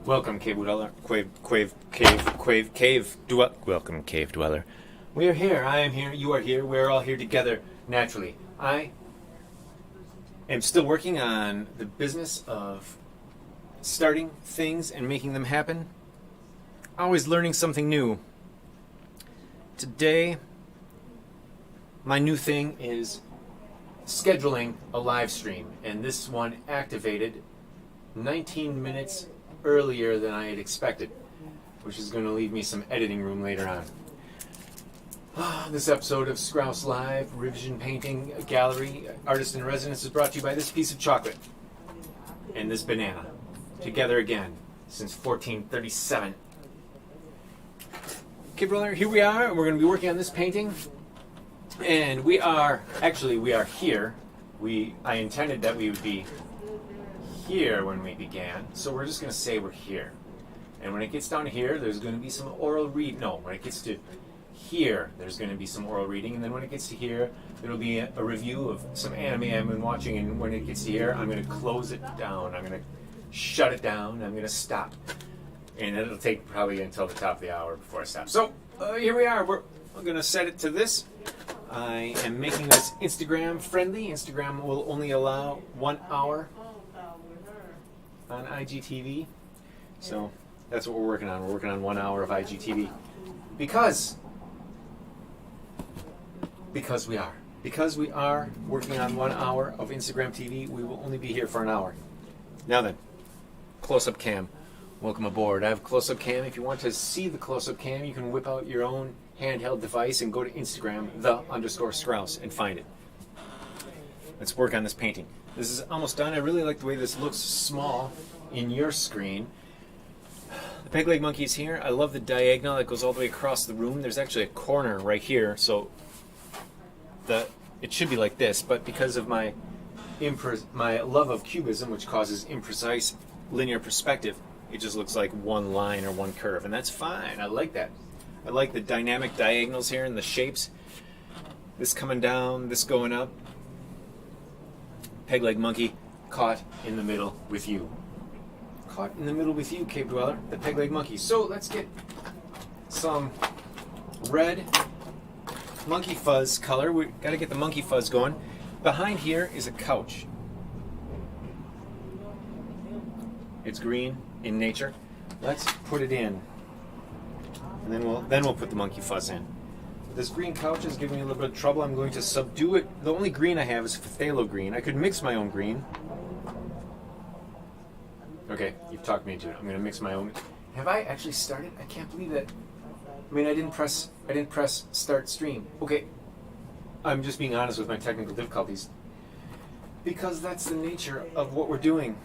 Welcome, cave dweller. Welcome, cave dweller. We are here. I am here. You are here. We are all here together naturally. I am still working on the business of starting things and making them happen. Always learning something new. Today, my new thing is scheduling a live stream, and this one activated 19 minutes earlier than I had expected, which is going to leave me some editing room later on. This episode of Skrauss Live Revision Painting Gallery Artist in Residence is brought to you by this piece of chocolate and this banana, together again since 1437. Okay, brother, here we are. We're going to be working on this painting, and we are here. I intended that we would be here when we began, so we're just going to say we're here. And when it gets down here, there's going to be some oral read. No, when it gets to here, there's going to be some oral reading, and then when it gets to here, there'll be a review of some anime I've been watching. And when it gets to here, I'm going to close it down. I'm going to shut it down. I'm going to stop, and it'll take probably until the top of the hour before I stop. So here we are. We're going to set it to this. I am making this Instagram friendly. Instagram will only allow 1 hour on IGTV, so that's what we're working on. We're working on 1 hour of IGTV because we are working on 1 hour of Instagram TV. We will only be here for an hour. Now then, close-up cam. Welcome aboard. I have close-up cam. If you want to see the close-up cam, you can whip out your own handheld device and go to Instagram, _Skrauss, and find it. Let's work on this painting. This is almost done. I really like the way this looks small in your screen. The peg leg monkey is here. I love the diagonal that goes all the way across the room. There's actually a corner right here, so it should be like this, but because of my love of cubism, which causes imprecise linear perspective, it just looks like one line or one curve, and that's fine. I like that. I like the dynamic diagonals here and the shapes. This coming down, this going up. Peg leg monkey caught in the middle with you. Caught in the middle with you, cave dweller, the peg leg monkey. So let's get some red monkey fuzz color. We got to get the monkey fuzz going. Behind here is a couch. It's green in nature. Let's put it in, and then we'll put the monkey fuzz in. This green couch is giving me a little bit of trouble. I'm going to subdue it. The only green I have is phthalo green. I could mix my own green. Okay, you've talked me into it. I'm going to mix my own. Have I actually started? I can't believe that. I mean, I didn't press start stream. Okay, I'm just being honest with my technical difficulties, because that's the nature of what we're doing.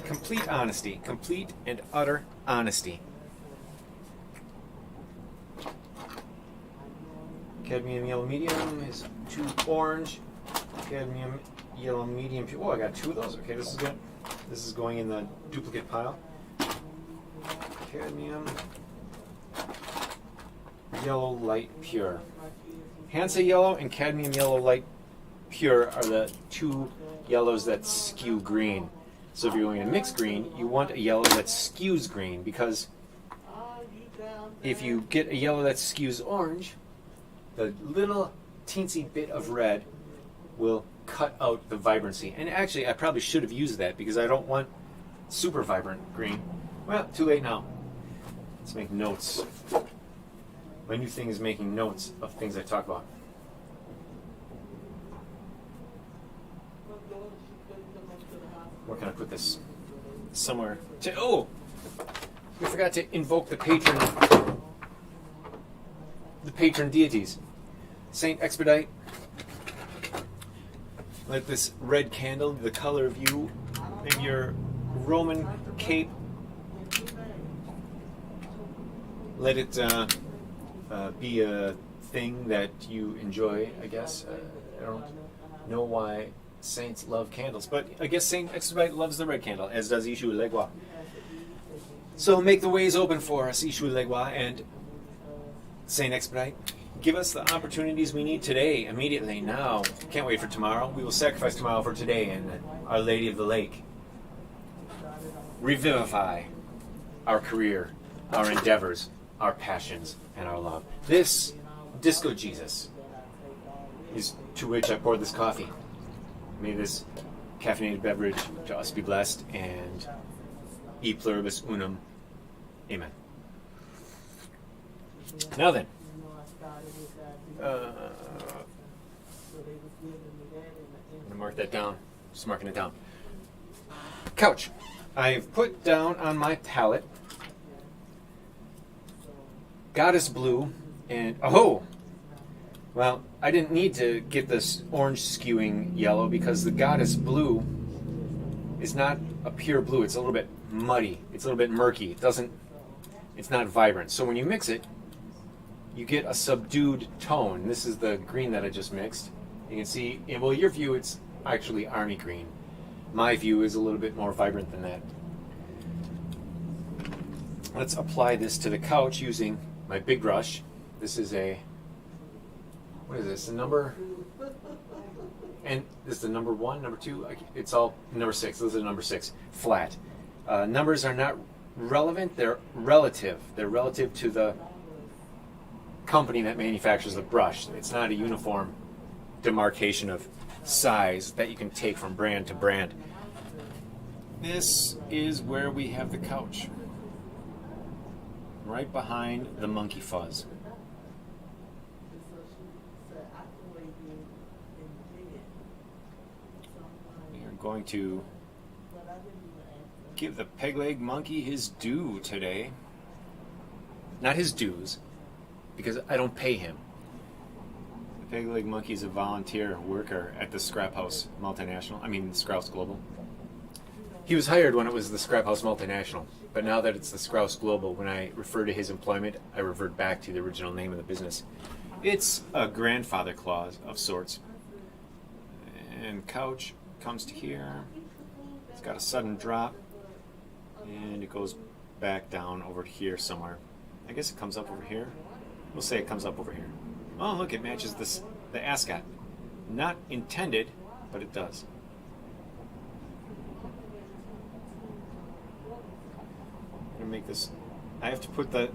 Complete honesty, complete and utter honesty. Cadmium yellow medium is too orange. Cadmium yellow medium. Oh, I got two of those. Okay, this is good. This is going in the duplicate pile. Cadmium yellow light pure. Hansa yellow and cadmium yellow light pure are the two yellows that skew green. So if you're going to mix green, you want a yellow that skews green, because if you get a yellow that skews orange, the little teensy bit of red will cut out the vibrancy. And actually, I probably should have used that, because I don't want super vibrant green. Well, too late now. Let's make notes. My new thing is making notes of things I talk about. Where can I put this? Somewhere. Oh! We forgot to invoke the patron deities. Saint Expedite. Let this red candle, the color of you in your Roman cape, let it be a thing that you enjoy, I guess. I don't know why saints love candles, but I guess Saint Expedite loves the red candle, as does Ishu Legua. So make the ways open for us, Ishu Legua and Saint Expedite. Give us the opportunities we need today, immediately, now. Can't wait for tomorrow. We will sacrifice tomorrow for today, and Our Lady of the Lake. Revivify. our career, our endeavors, our passions, and our love. This Disco Jesus is to which I poured this coffee. May this caffeinated beverage to us be blessed, and e pluribus unum. Amen. Now then, I'm going to mark that down. Just marking it down. Couch. I've put down on my palette Goddess Blue and, oh! Well, I didn't need to get this orange skewing yellow because the Goddess Blue is not a pure blue. It's a little bit muddy. It's a little bit murky. It's not vibrant. So when you mix it, you get a subdued tone. This is the green that I just mixed. You can see, well, your view, it's actually army green. My view is a little bit more vibrant than that. Let's apply this to the couch using my big brush. This is a, what is this, a number? And this is the number 1, number 2, it's all number 6. This is number 6, flat. Numbers are not relevant, they're relative. They're relative to the company that manufactures the brush. It's not a uniform demarcation of size that you can take from brand to brand. This is where we have the couch. Right behind the monkey fuzz. We are going to give the peg leg monkey his due today. Not his dues, because I don't pay him. The peg leg monkey is a volunteer worker at the Scrap House Multinational. Skrauss Global. He was hired when it was the Scrap House Multinational, but now that it's the Skrauss Global, when I refer to his employment, I revert back to the original name of the business. It's a grandfather clause of sorts. And couch comes to here. It's got a sudden drop, and it goes back down over here somewhere. I guess it comes up over here. We'll say it comes up over here. Oh, look, it matches the ascot. Not intended, but it does. I'm going to make this, I have to put the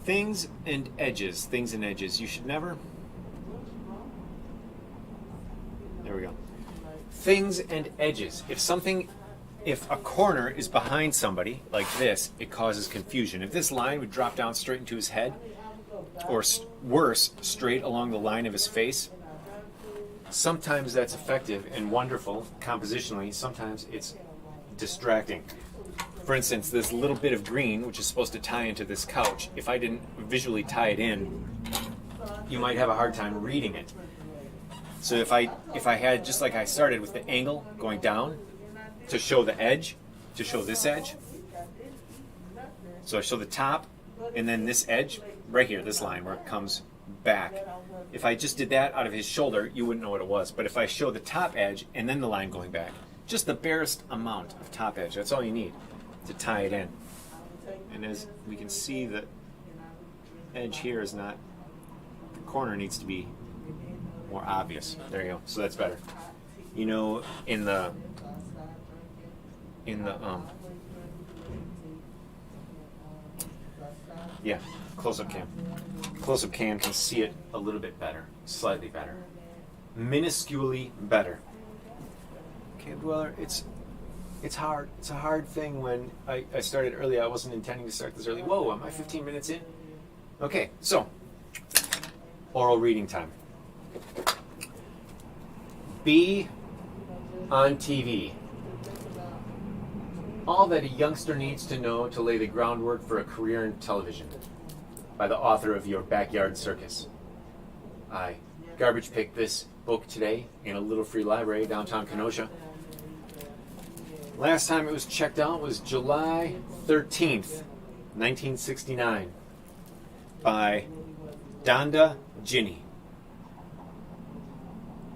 things and edges. You should never, there we go. Things and edges. If a corner is behind somebody, like this, it causes confusion. If this line would drop down straight into his head, or worse, straight along the line of his face, sometimes that's effective and wonderful compositionally, sometimes it's distracting. For instance, this little bit of green, which is supposed to tie into this couch, if I didn't visually tie it in, you might have a hard time reading it. So if I had, just like I started with the angle going down to show the edge, to show this edge, so I show the top and then this edge right here, this line where it comes back. If I just did that out of his shoulder, you wouldn't know what it was. But if I show the top edge and then the line going back, just the barest amount of top edge, that's all you need to tie it in. And as we can see, the edge here is not, the corner needs to be more obvious. There you go. So that's better. You know, in the yeah, close-up cam. Close-up cam can see it a little bit better, slightly better, minusculely better. Cave Dweller, it's hard. It's a hard thing when I started early. I wasn't intending to start this early. Whoa, am I 15 minutes in? Okay, so oral reading time. Be on TV. All that a youngster needs to know to lay the groundwork for a career in television, by the author of Your Backyard Circus. I garbage picked this book today in a little free library downtown Kenosha. Last time it was checked out was July 13th, 1969, by Donda Ginny.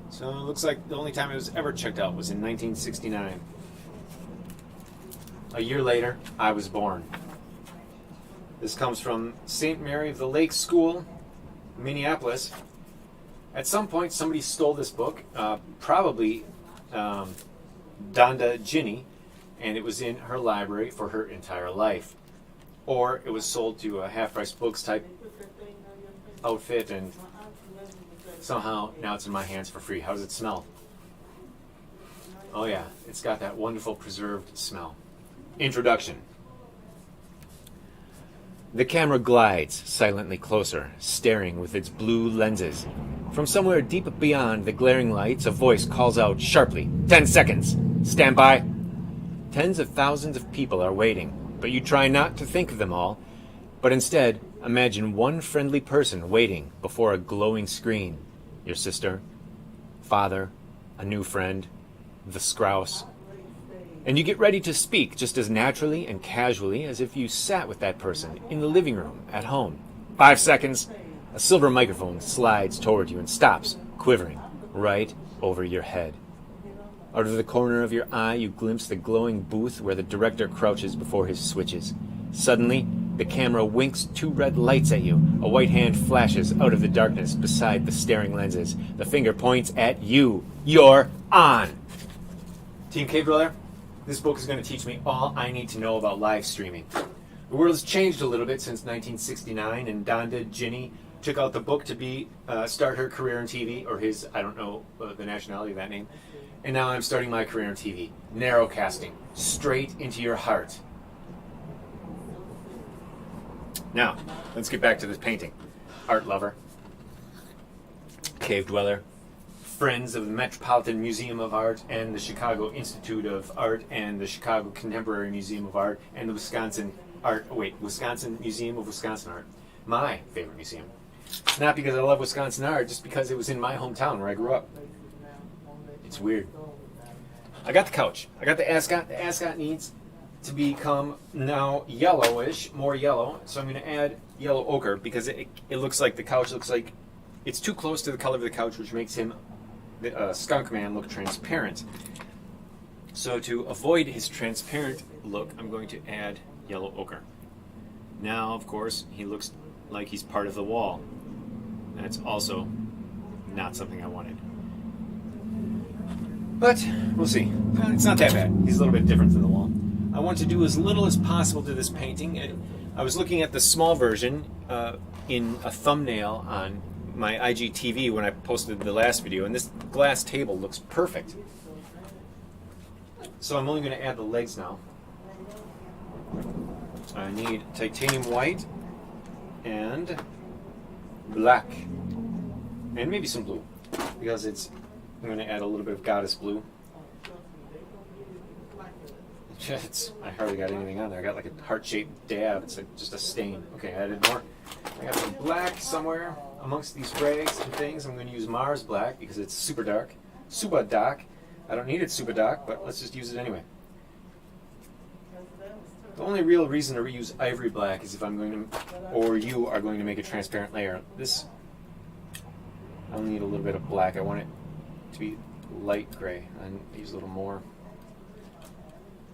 So it looks like the only time it was ever checked out was in 1969. A year later, I was born. This comes from St. Mary of the Lake School, Minneapolis. At some point, somebody stole this book, probably Donda Ginny, and it was in her library for her entire life. or it was sold to a half-price books type outfit, and somehow now it's in my hands for free. How does it smell? Oh yeah, it's got that wonderful preserved smell. Introduction. The camera glides silently closer, staring with its blue lenses. From somewhere deep beyond the glaring lights, a voice calls out sharply, 10 seconds! Stand by! Tens of thousands of people are waiting, but you try not to think of them all, but instead imagine one friendly person waiting before a glowing screen. Your sister, father, a new friend, the Skrauss. And you get ready to speak just as naturally and casually as if you sat with that person in the living room at home. 5 seconds, a silver microphone slides toward you and stops, quivering, right over your head. Out of the corner of your eye, you glimpse the glowing booth where the director crouches before his switches. Suddenly, the camera winks 2 red lights at you. A white hand flashes out of the darkness beside the staring lenses. The finger points at you. You're on! Team Cave Dweller, this book is going to teach me all I need to know about live streaming. The world has changed a little bit since 1969, and Donda Ginny took out the book to start her career in TV, or his, I don't know the nationality of that name. And now I'm starting my career in TV. Narrowcasting, straight into your heart. Now, let's get back to this painting. Art lover, cave dweller, friends of the Metropolitan Museum of Art and the Chicago Institute of Art and the Chicago Contemporary Museum of Art and the Wisconsin Museum of Wisconsin Art. My favorite museum. Not because I love Wisconsin art, just because it was in my hometown where I grew up. It's weird. I got the couch. I got the ascot. The ascot needs to become now yellowish, more yellow. So I'm going to add yellow ochre because it looks like the couch looks like it's too close to the color of the couch, which makes him, the skunk man, look transparent. So to avoid his transparent look, I'm going to add yellow ochre. Now, of course, he looks like he's part of the wall. That's also not something I wanted. But we'll see. It's not that bad. He's a little bit different than the wall. I want to do as little as possible to this painting. I was looking at the small version in a thumbnail on my IGTV when I posted the last video, and this glass table looks perfect. So I'm only going to add the legs now. I need titanium white and black, and maybe some blue, because I'm going to add a little bit of goddess blue. I hardly got anything on there. I got like a heart-shaped dab. It's like just a stain. Okay, I added more. I got some black somewhere amongst these rags and things. I'm going to use Mars black because it's super dark. Super dark. I don't need it super dark, but let's just use it anyway. The only real reason to reuse ivory black is if I'm going to, or you are going to make a transparent layer. This, I'll need a little bit of black. I want it to be light gray. And use a little more.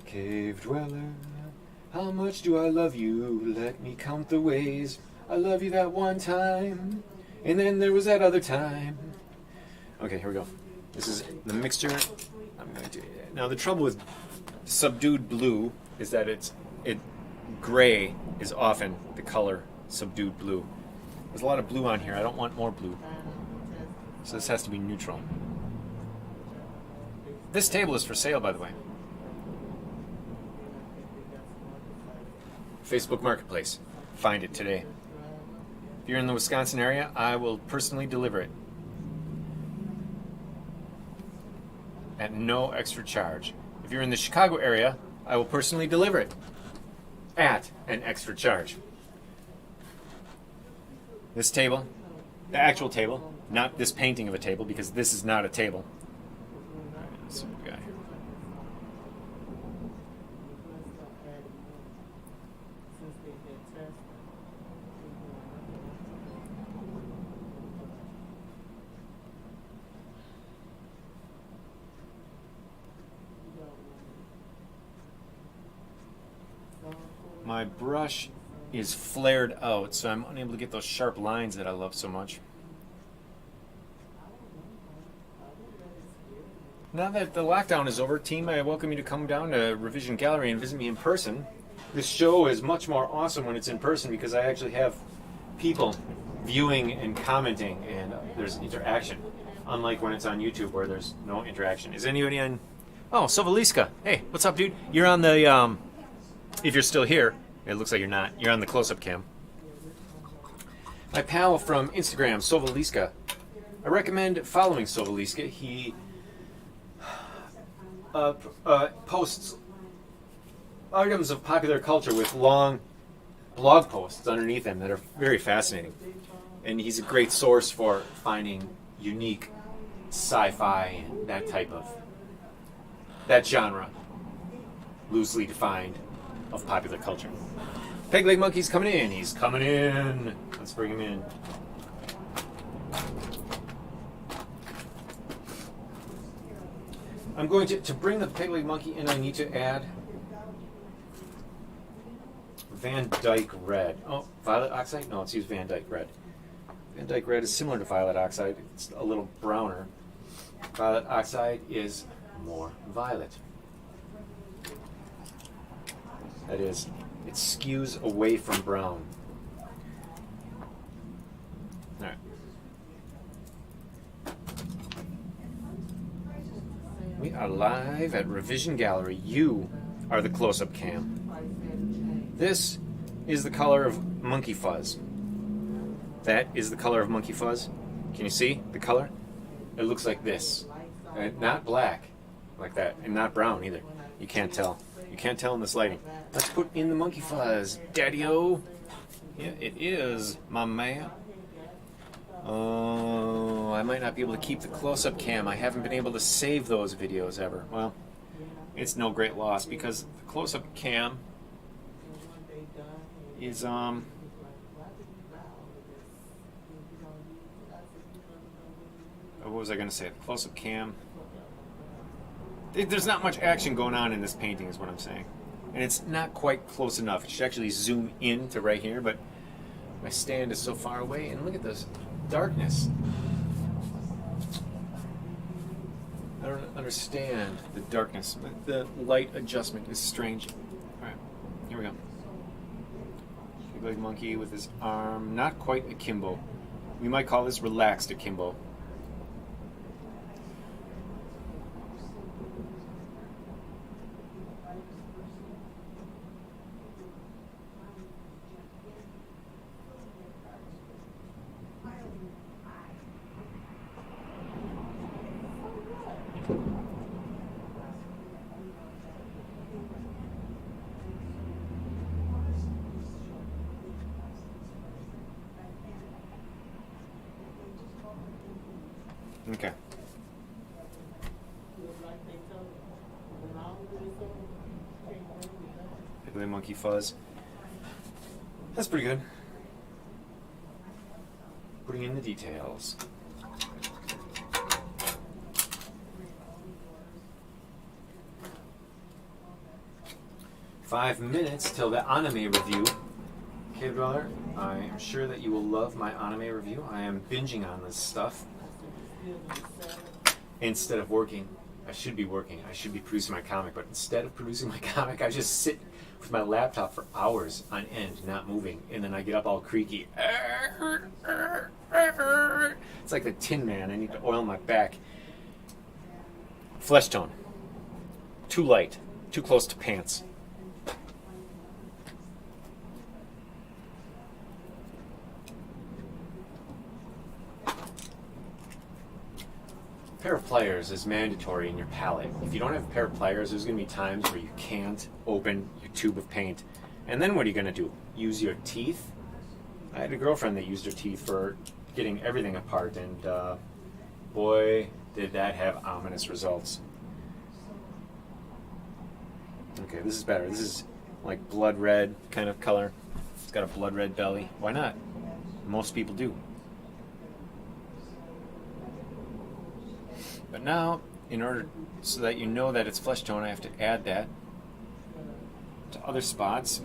Cave dweller, how much do I love you? Let me count the ways. I love you that one time, and then there was that other time. Okay, here we go. This is the mixture. I'm going to. Now the trouble with subdued blue is that gray is often the color subdued blue. There's a lot of blue on here. I don't want more blue, so this has to be neutral. This table is for sale, by the way. Facebook Marketplace. Find it today. If you're in the Wisconsin area, I will personally deliver it at no extra charge. If you're in the Chicago area, I will personally deliver it at an extra charge. This table, the actual table, not this painting of a table, because this is not a table. All right, let's see what we got here. My brush is flared out, so I'm unable to get those sharp lines that I love so much. Now that the lockdown is over, team, I welcome you to come down to Revision Gallery and visit me in person. This show is much more awesome when it's in person because I actually have people viewing and commenting and there's interaction. Unlike when it's on YouTube where there's no interaction. Is anybody on... Oh, Sovaliska. Hey, what's up, dude? You're on the, if you're still here, it looks like you're not. You're on the close-up cam. My pal from Instagram, Sovaliska. I recommend following Sovaliska. He posts items of popular culture with long blog posts underneath them that are very fascinating. And he's a great source for finding unique sci-fi and that type of, that genre, loosely defined, of popular culture. Peg Leg Monkey's coming in. He's coming in. Let's bring him in. I'm going to bring the Peg Leg Monkey in, I need to add Van Dyke Red. Oh, Violet Oxide? No, let's use Van Dyke Red. Van Dyke Red is similar to Violet Oxide. It's a little browner. Violet Oxide is more violet. That is, it skews away from brown. All right. We are live at Revision Gallery. You are the close-up cam. This is the color of Monkey Fuzz. That is the color of Monkey Fuzz. Can you see the color? It looks like this. Not black like that, and not brown either. You can't tell. You can't tell in this lighting. Let's put in the Monkey Fuzz, Daddy-o. Yeah, it is, my man. Oh, I might not be able to keep the close-up cam. I haven't been able to save those videos ever. Well, it's no great loss because the close-up cam is what was I going to say? The close-up cam. There's not much action going on in this painting is what I'm saying. And it's not quite close enough. It should actually zoom in to right here, but my stand is so far away. And look at this darkness. I don't understand the darkness. The light adjustment is strange. Alright, here we go. Big Leg Monkey with his arm. Not quite akimbo. We might call this relaxed akimbo. Okay. Big Leg Monkey Fuzz. That's pretty good. Putting in the details. "5 minutes till the anime review. Cave Dweller, I am sure that you will love my anime review. I am binging on this stuff. Instead of working, I should be working. I should be producing my comic, but instead of producing my comic, I just sit with my laptop for hours on end, not moving, and then I get up all creaky. It's like the Tin Man. I need to oil my back. Flesh tone. Too light. Too close to pants. Pair of pliers is mandatory in your palette. If you don't have a pair of pliers, there's going to be times where you can't open your tube of paint. And then what are you going to do? Use your teeth? I had a girlfriend that used her teeth for getting everything apart, and boy, did that have ominous results. Okay, this is better. This is like blood red kind of color. It's got a blood red belly. Why not? Most people do. But now, in order so that you know that it's flesh tone, I have to add that to other spots.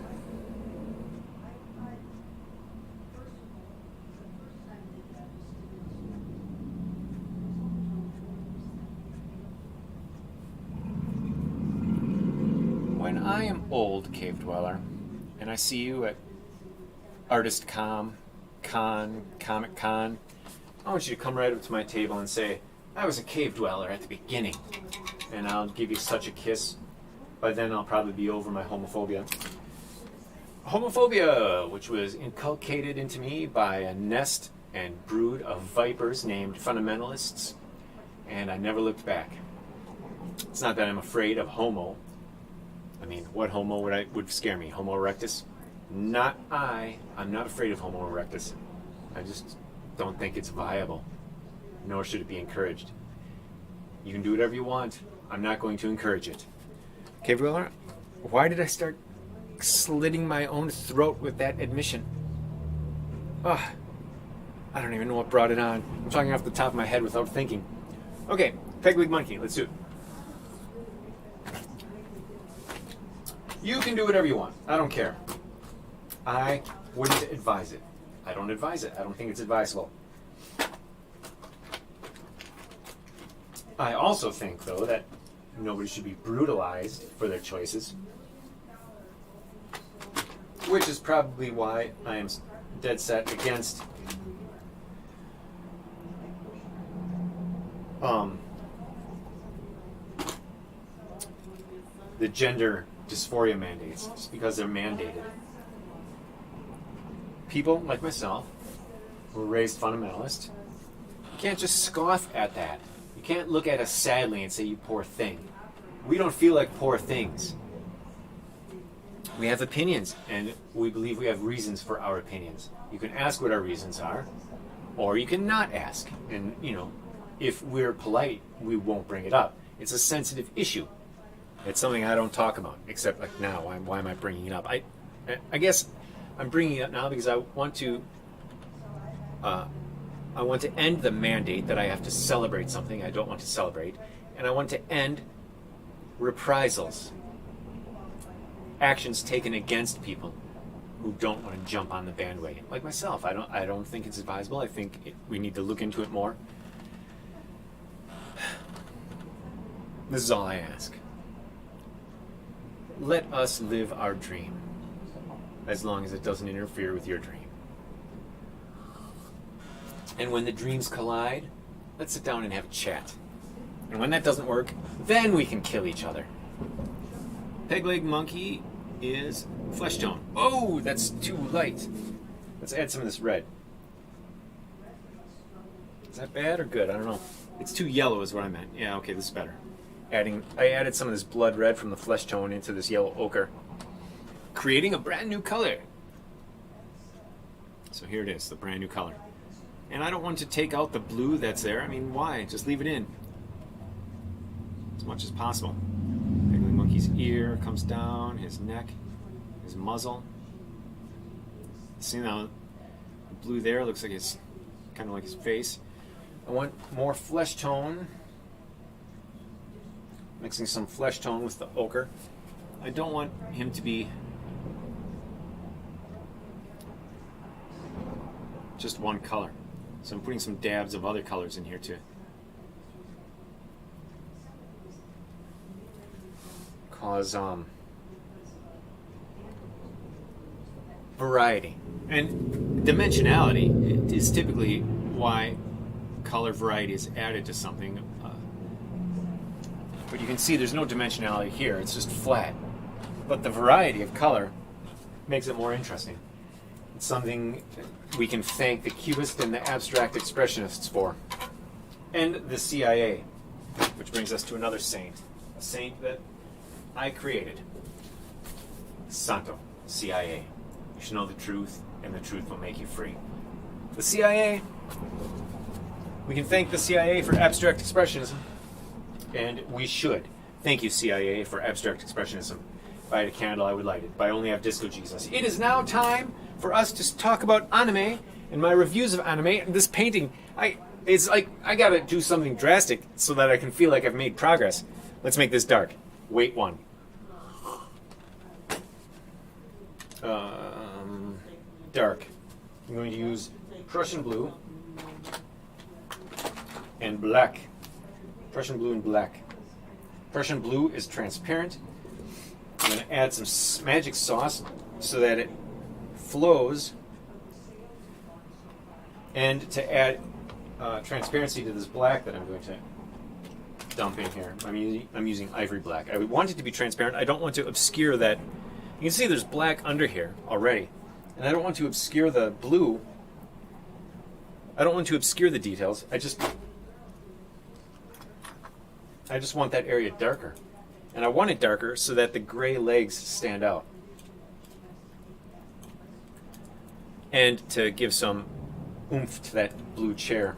When I am old, Cave Dweller, and I see you at Artist Comic Con, I want you to come right up to my table and say, I was a cave dweller at the beginning, and I'll give you such a kiss. By then I'll probably be over my homophobia. Homophobia, which was inculcated into me by a nest and brood of vipers named fundamentalists, and I never looked back. It's not that I'm afraid of homo. I mean, what homo would scare me? Homo erectus? Not I. I'm not afraid of Homo erectus. I just don't think it's viable, nor should it be encouraged. You can do whatever you want. I'm not going to encourage it. Cave dweller, why did I start slitting my own throat with that admission? Ugh. I don't even know what brought it on. I'm talking off the top of my head without thinking. Okay, peg leg monkey, let's do it. You can do whatever you want. I don't care. I wouldn't advise it. I don't advise it. I don't think it's advisable. I also think, though, that nobody should be brutalized for their choices, which is probably why I am dead set against the gender dysphoria mandates, just because they're mandated. People like myself, who were raised fundamentalist, you can't just scoff at that. You can't look at us sadly and say, you poor thing. We don't feel like poor things. We have opinions, and we believe we have reasons for our opinions. You can ask what our reasons are, or you can not ask. And, you know, if we're polite, we won't bring it up. It's a sensitive issue. It's something I don't talk about, except like now. Why am I bringing it up? I guess I'm bringing it up now because I want to end the mandate that I have to celebrate something I don't want to celebrate, and I want to end reprisals, actions taken against people who don't want to jump on the bandwagon. Like myself, I don't think it's advisable. I think we need to look into it more. This is all I ask. Let us live our dream, as long as it doesn't interfere with your dream. And when the dreams collide, let's sit down and have a chat. And when that doesn't work, then we can kill each other. Peg leg monkey is flesh tone. Oh, that's too light. Let's add some of this red. Is that bad or good? I don't know. It's too yellow is what I meant. Yeah, okay, this is better. I added some of this blood red from the flesh tone into this yellow ochre, creating a brand new color. So here it is, the brand new color. And I don't want to take out the blue that's there. I mean, why? Just leave it in as much as possible. Peg leg monkey's ear comes down, his neck, his muzzle. See now, the blue there looks like it's kind of like his face. I want more flesh tone. Mixing some flesh tone with the ochre. I don't want him to be just one color. So I'm putting some dabs of other colors in here too. Cause variety. And dimensionality is typically why color variety is added to something. But you can see there's no dimensionality here, it's just flat. But the variety of color makes it more interesting. It's something we can thank the Cubists and the abstract expressionists for. And the CIA, which brings us to another saint. A saint that I created. Santo, CIA. You should know the truth, and the truth will make you free. The CIA, we can thank the CIA for abstract expressionism. And we should. Thank you, CIA, for abstract expressionism. If I had a candle, I would light it, but I only have Disco Jesus. It is now time for us to talk about anime and my reviews of anime. And this painting, it's like I gotta do something drastic so that I can feel like I've made progress. Let's make this dark. Weight 1. Dark. I'm going to use Prussian blue and black. Prussian blue and black. Prussian blue is transparent. I'm going to add some magic sauce so that it flows, and to add transparency to this black that I'm going to dump in here. I'm using ivory black. I want it to be transparent. I don't want to obscure that. You can see there's black under here already, and I don't want to obscure the blue. I don't want to obscure the details. I just want that area darker. And I want it darker so that the gray legs stand out. And to give some oomph to that blue chair.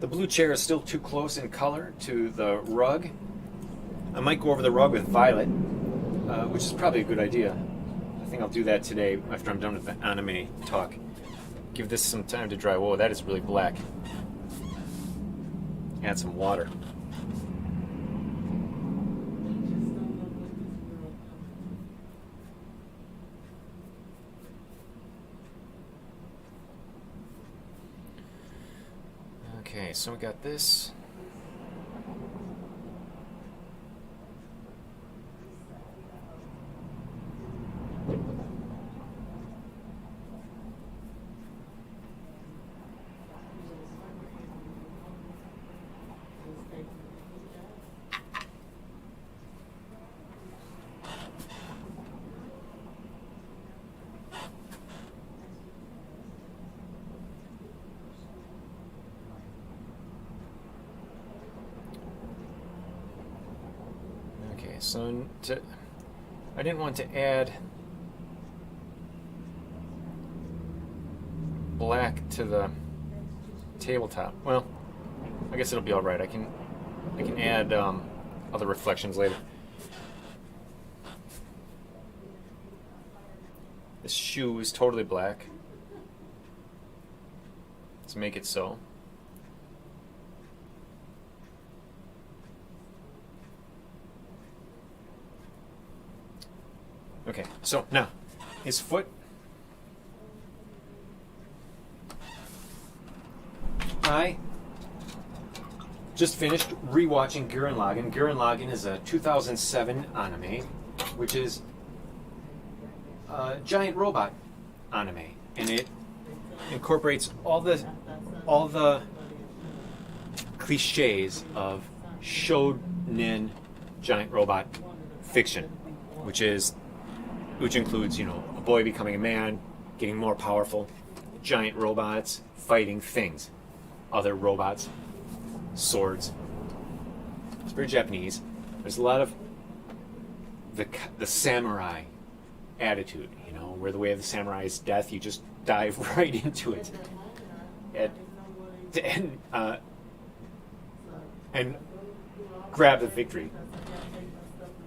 The blue chair is still too close in color to the rug. I might go over the rug with violet, which is probably a good idea. I think I'll do that today after I'm done with the anime talk. Give this some time to dry. Whoa, that is really black. Add some water. Okay, so we got this. So I didn't want to add black to the tabletop. Well, I guess it'll be all right. I can add other reflections later. This shoe is totally black. Let's make it so. Okay, so now, his foot. I just finished rewatching Gurren Lagann. Gurren Lagann is a 2007 anime, which is a giant robot anime, and it incorporates all the cliches of shonen giant robot fiction, which includes, a boy becoming a man, getting more powerful, giant robots fighting things, other robots, swords. It's very Japanese. There's a lot of the samurai attitude, where the way of the samurai is death. You just dive right into it, and grab the victory.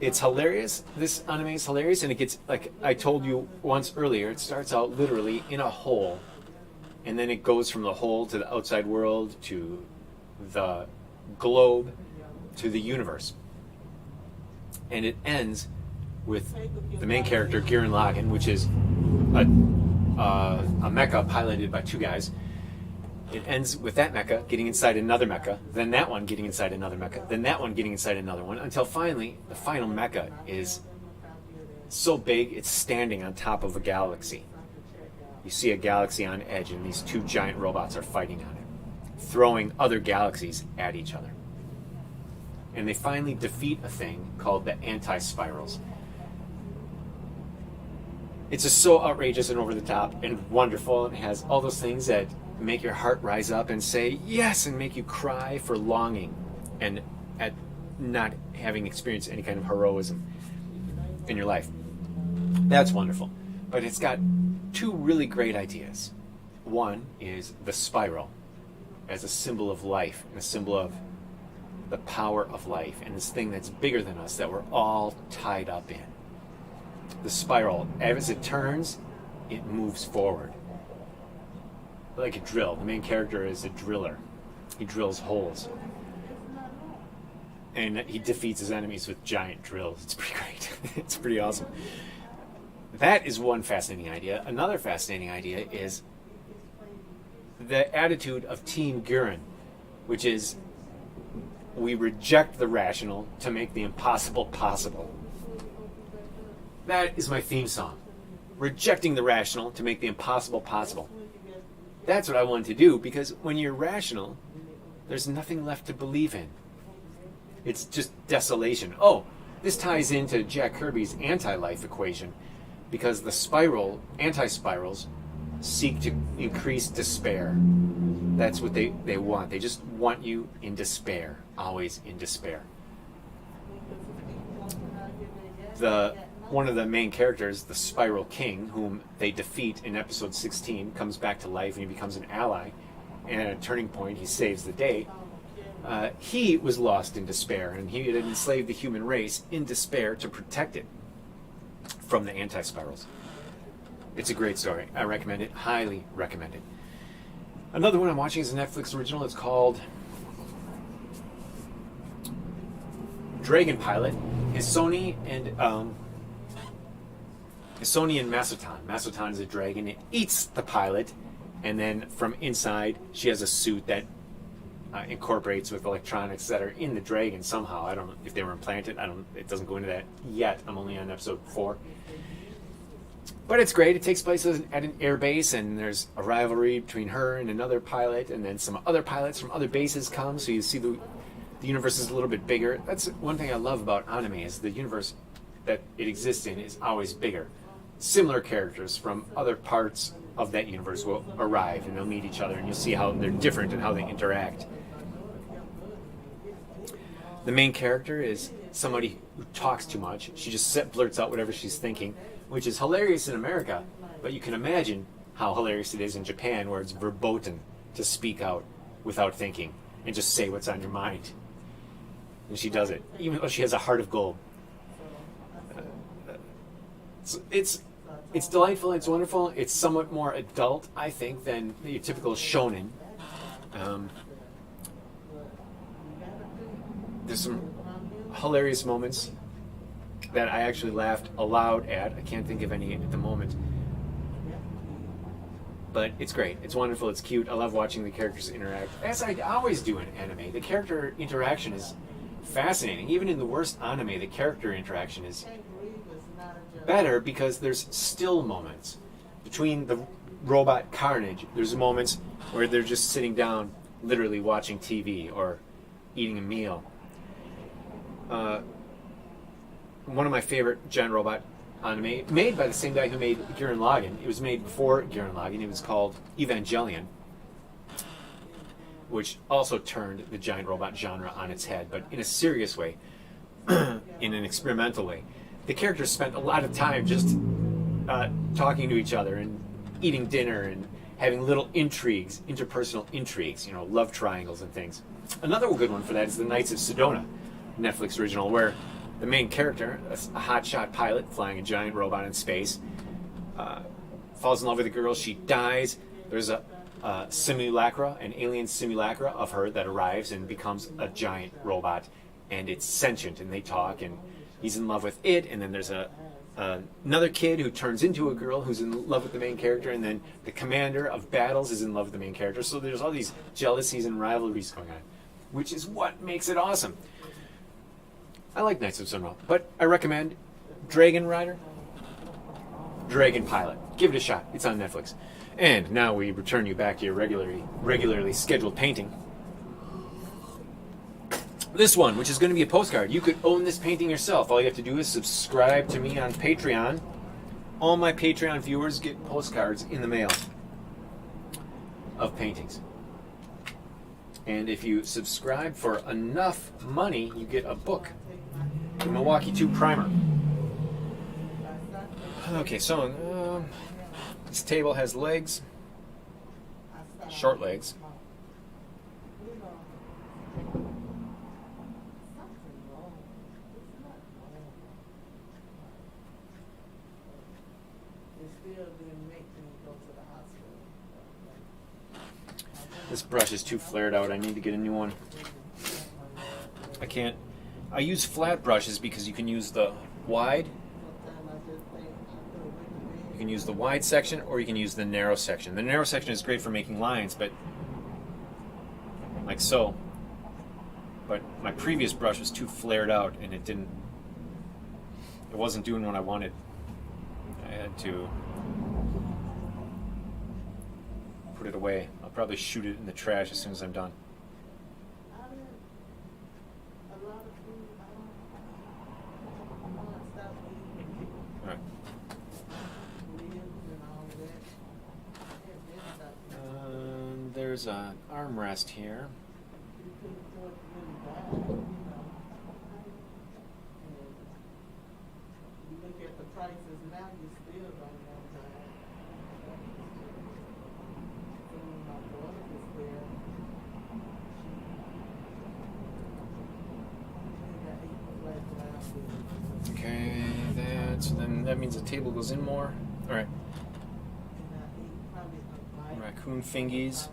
It's hilarious. This anime is hilarious, and it gets, like I told you once earlier, it starts out literally in a hole, and then it goes from the hole to the outside world, to the globe, to the universe. And it ends with the main character, Gurren Lagann, which is a mecha piloted by two guys. It ends with that mecha getting inside another mecha, then that one getting inside another mecha, then that one getting inside another one, until finally, the final mecha is so big it's standing on top of a galaxy. You see a galaxy on edge, and these two giant robots are fighting on it, throwing other galaxies at each other. And they finally defeat a thing called the anti-spirals. It's just so outrageous and over the top and wonderful, and has all those things that make your heart rise up and say yes, and make you cry for longing and at not having experienced any kind of heroism in your life. That's wonderful. But it's got two really great ideas. One is the spiral as a symbol of life and a symbol of the power of life, and this thing that's bigger than us that we're all tied up in. The spiral, as it turns, it moves forward. Like a drill. The main character is a driller. He drills holes. And he defeats his enemies with giant drills. It's pretty great. It's pretty awesome. That is one fascinating idea. Another fascinating idea is the attitude of Team Gurren, which is we reject the rational to make the impossible possible. That is my theme song. rejecting the rational to make the impossible possible. That's what I wanted to do, because when you're rational, there's nothing left to believe in. It's just desolation. Oh, this ties into Jack Kirby's anti-life equation, because the anti-spirals seek to increase despair. That's what they want. They just want you in despair, always in despair. One of the main characters, the Spiral King, whom they defeat in episode 16, comes back to life and he becomes an ally. And at a turning point, he saves the day. He was lost in despair, and he had enslaved the human race in despair to protect it from the anti-spirals. It's a great story. I recommend it. Highly recommend it. Another one I'm watching is a Netflix original. It's called Dragon Pilot. Sony and Masotan. Masotan is a dragon. It eats the pilot, and then from inside, she has a suit that incorporates with electronics that are in the dragon somehow. I don't know if they were implanted. It doesn't go into that yet. I'm only on episode 4. But it's great. It takes place at an air base, and there's a rivalry between her and another pilot, and then some other pilots from other bases come, so you see the universe is a little bit bigger. That's one thing I love about anime, is the universe that it exists in is always bigger. Similar characters from other parts of that universe will arrive, and they'll meet each other, and you'll see how they're different and how they interact. The main character is somebody who talks too much. She just blurts out whatever she's thinking, which is hilarious in America, but you can imagine how hilarious it is in Japan, where it's verboten to speak out without thinking and just say what's on your mind. And she does it, even though she has a heart of gold. It's delightful, it's wonderful. It's somewhat more adult, I think, than your typical shonen. There's some hilarious moments that I actually laughed aloud at. I can't think of any at the moment. But it's great. It's wonderful. It's cute. I love watching the characters interact, as I always do in anime. The character interaction is fascinating. Even in the worst anime, the character interaction is better because there's still moments. Between the robot carnage, there's moments where they're just sitting down, literally watching TV or eating a meal. One of my favorite giant robot anime, made by the same guy who made Gurren Lagann. It was made before Gurren Lagann. It was called Evangelion, which also turned the giant robot genre on its head, but in a serious way, in an experimental way. The characters spent a lot of time just talking to each other and eating dinner and having little intrigues, interpersonal intrigues, love triangles and things. Another good one for that is The Knights of Sedona, Netflix original, where the main character, a hotshot pilot flying a giant robot in space, falls in love with a girl. She dies. There's a simulacra, an alien simulacra of her that arrives and becomes a giant robot, and it's sentient, and they talk, and he's in love with it. And then there's another kid who turns into a girl who's in love with the main character, and then the commander of battles is in love with the main character. So there's all these jealousies and rivalries going on, which is what makes it awesome. I like Knights of Sunrise, but I recommend Dragon Rider, Dragon Pilot. Give it a shot. It's on Netflix. And now we return you back to your regularly scheduled painting. This one, which is going to be a postcard. You could own this painting yourself. All you have to do is subscribe to me on Patreon. All my Patreon viewers get postcards in the mail of paintings. And if you subscribe for enough money, you get a book. The Milwaukee2 Primer. Okay, so this table has legs, short legs. This brush is too flared out. I need to get a new one. I use flat brushes because you can use the wide. You can use the wide section, or you can use the narrow section. The narrow section is great for making lines, but like so. But my previous brush was too flared out, and it wasn't doing what I wanted. I had to put it away. I'll probably shoot it in the trash as soon as I'm done. Alright. There's an armrest here. Okay, then that means the table goes in more. All right. Raccoon fingies.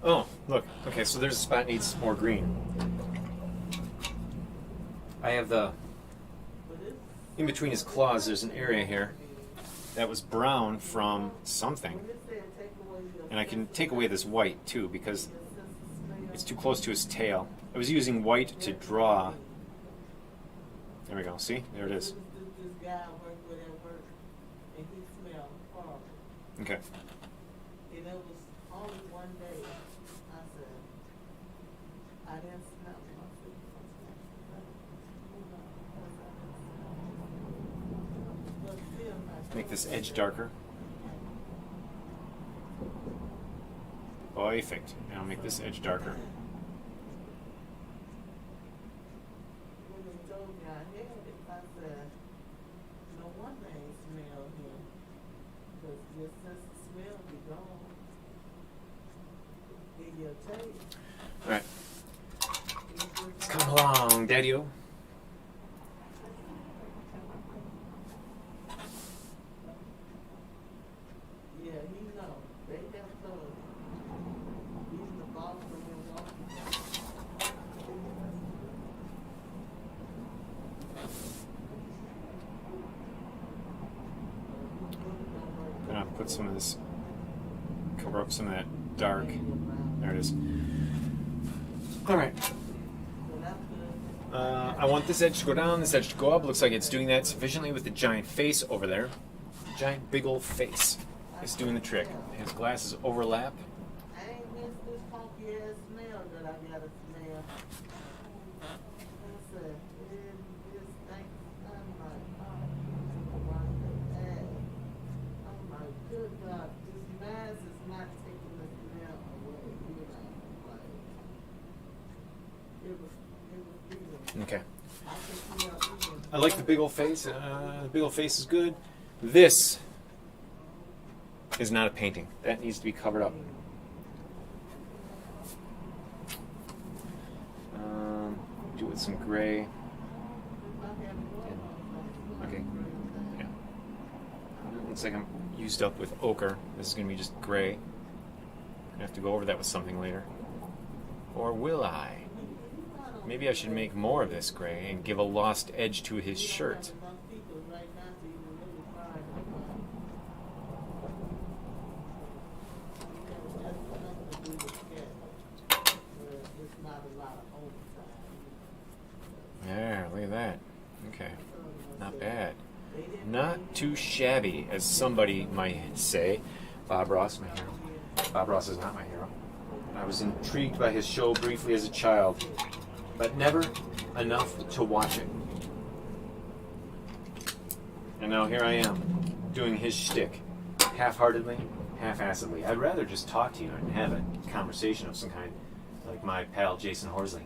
Oh, look. Okay, so there's a spot that needs more green. I have in between his claws, there's an area here that was brown from something. And I can take away this white too because it's too close to his tail. I was using white to draw. There we go. See? There it is. Okay. Make this edge darker. Perfect. And I'll make this edge darker. Alright. Come along, Daddy-o. Put some of this, cover up some of that dark. There it is. All right. I want this edge to go down, this edge to go up. Looks like it's doing that sufficiently with the giant face over there. Giant big old face. It's doing the trick. His glasses overlap. Okay. I like the big old face. The big old face is good. This is not a painting. That needs to be covered up. Do it with some gray. Okay. Yeah. Looks like I'm used up with ochre. This is going to be just gray. I have to go over that with something later. Or will I? Maybe I should make more of this gray and give a lost edge to his shirt. There, look at that. Okay, not bad. Not too shabby, as somebody might say. Bob Ross, my hero. Bob Ross is not my hero. I was intrigued by his show briefly as a child, but never enough to watch it. And now here I am, doing his shtick, half-heartedly, half-assedly. I'd rather just talk to you and have a conversation of some kind, like my pal Jason Horsley.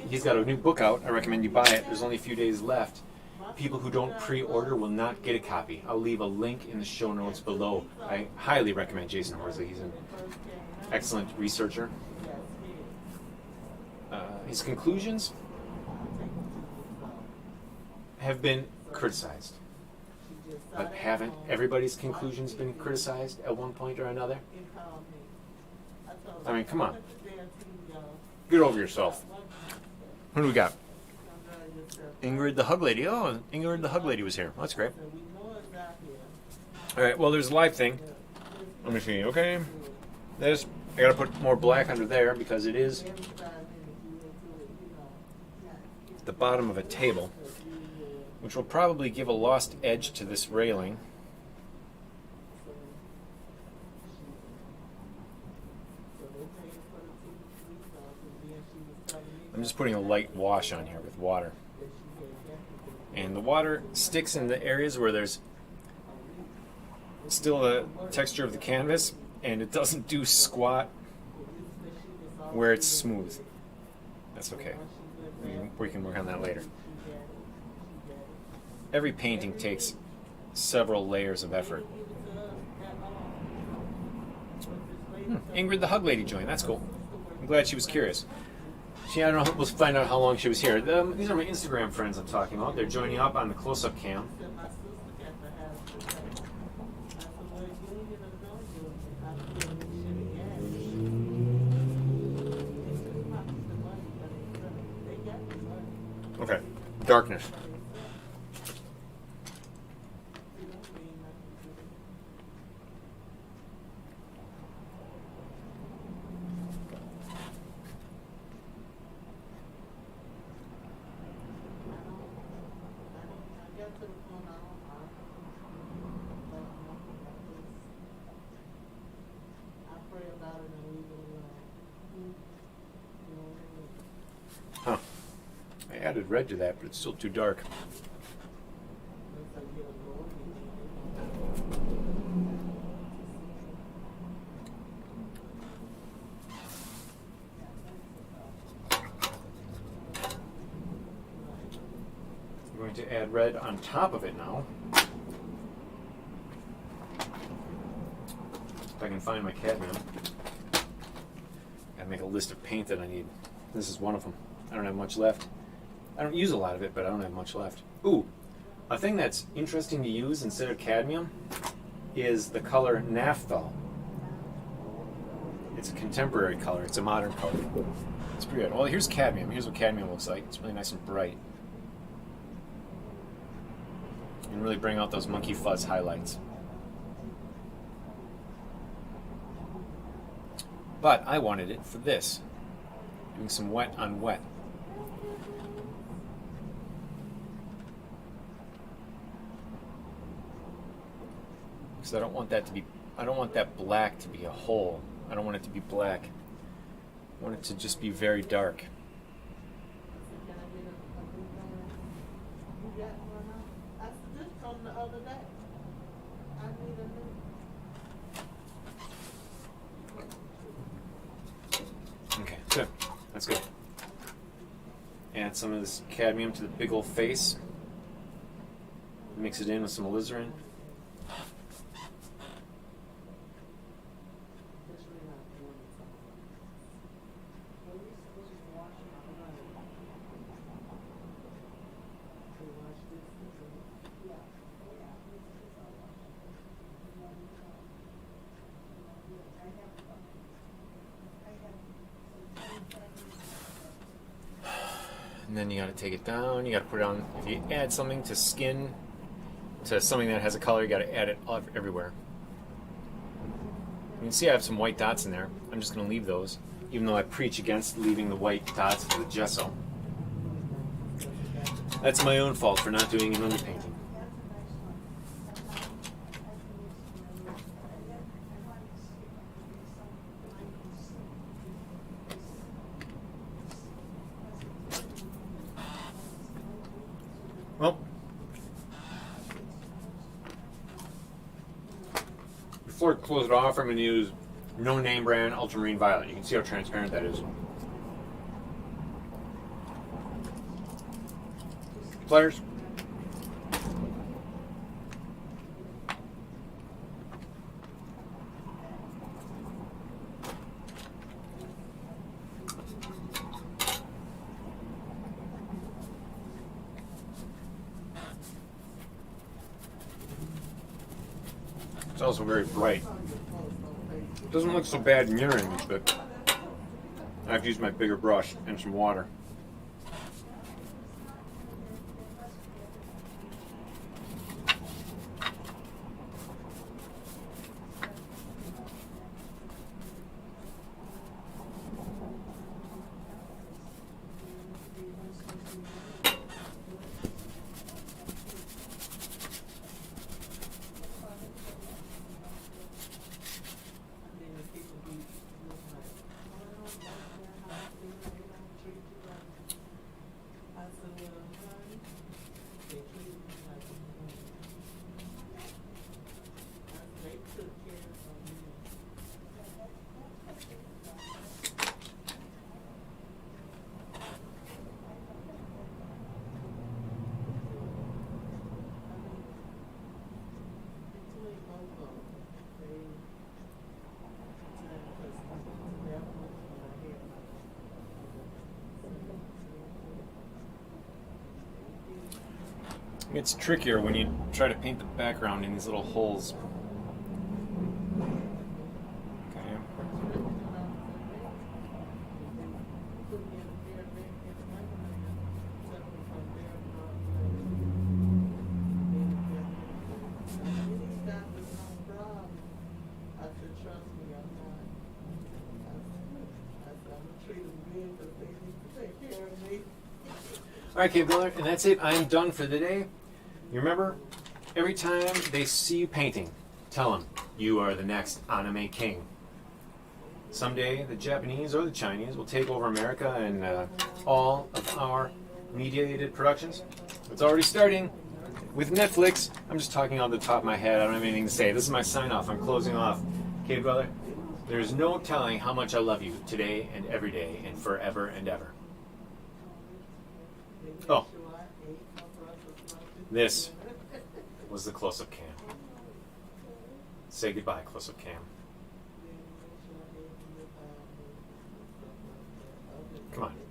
He's got a new book out. I recommend you buy it. There's only a few days left. People who don't pre-order will not get a copy. I'll leave a link in the show notes below. I highly recommend Jason Horsley. He's an excellent researcher. His conclusions have been criticized. But haven't everybody's conclusions been criticized at one point or another? I mean, come on. Get over yourself. Who do we got? Ingrid the Hug Lady. Oh, Ingrid the Hug Lady was here. That's great. Alright, well, there's a live thing. Let me see. Okay. I gotta put more black under there because it is the bottom of a table, which will probably give a lost edge to this railing. I'm just putting a light wash on here with water. And the water sticks in the areas where there's still the texture of the canvas, and it doesn't do squat where it's smooth. That's okay. We can work on that later. Every painting takes several layers of effort. Ingrid the Hug Lady joined. That's cool. I'm glad she was curious. I don't know, we'll find out how long she was here. These are my Instagram friends I'm talking about. They're joining up on the close-up cam. Okay, darkness. Huh. I added red to that, but it's still too dark. I'm going to add red on top of it now. If I can find my cadmium. Gotta make a list of paint that I need. This is one of them. I don't have much left. I don't use a lot of it, but I don't have much left. Ooh, a thing that's interesting to use instead of cadmium is the color naphthol. It's a contemporary color. It's a modern color. It's pretty good. Well, here's cadmium. Here's what cadmium looks like. It's really nice and bright. And really bring out those monkey fuzz highlights. But I wanted it for this. Doing some wet on wet. Because I don't want that black to be a hole. I don't want it to be black. I want it to just be very dark. Okay, good. That's good. Add some of this cadmium to the big old face. Mix it in with some alizarin. And then you got to take it down. You got to put it on. If you add something to skin, to something that has a color, you got to add it everywhere. You can see I have some white dots in there. I'm just going to leave those, even though I preach against leaving the white dots for the gesso. That's my own fault for not doing an underpainting. Well, before I close it off, I'm going to use no name brand ultramarine violet. You can see how transparent that is. Pliers. It's also very bright. It doesn't look so bad in your image, but I have to use my bigger brush and some water. It's trickier when you try to paint the background in these little holes. Okay. All right, cave dweller, and that's it. I'm done for the day. You remember, every time they see you painting, tell them you are the next anime king. Someday, the Japanese or the Chinese will take over America and all of our mediated productions. It's already starting with Netflix. I'm just talking off the top of my head. I don't have anything to say. This is my sign-off. I'm closing off. Cave dweller, there's no telling how much I love you today and every day and forever and ever. Oh, this was the close-up cam. Say goodbye, close-up cam. Come on.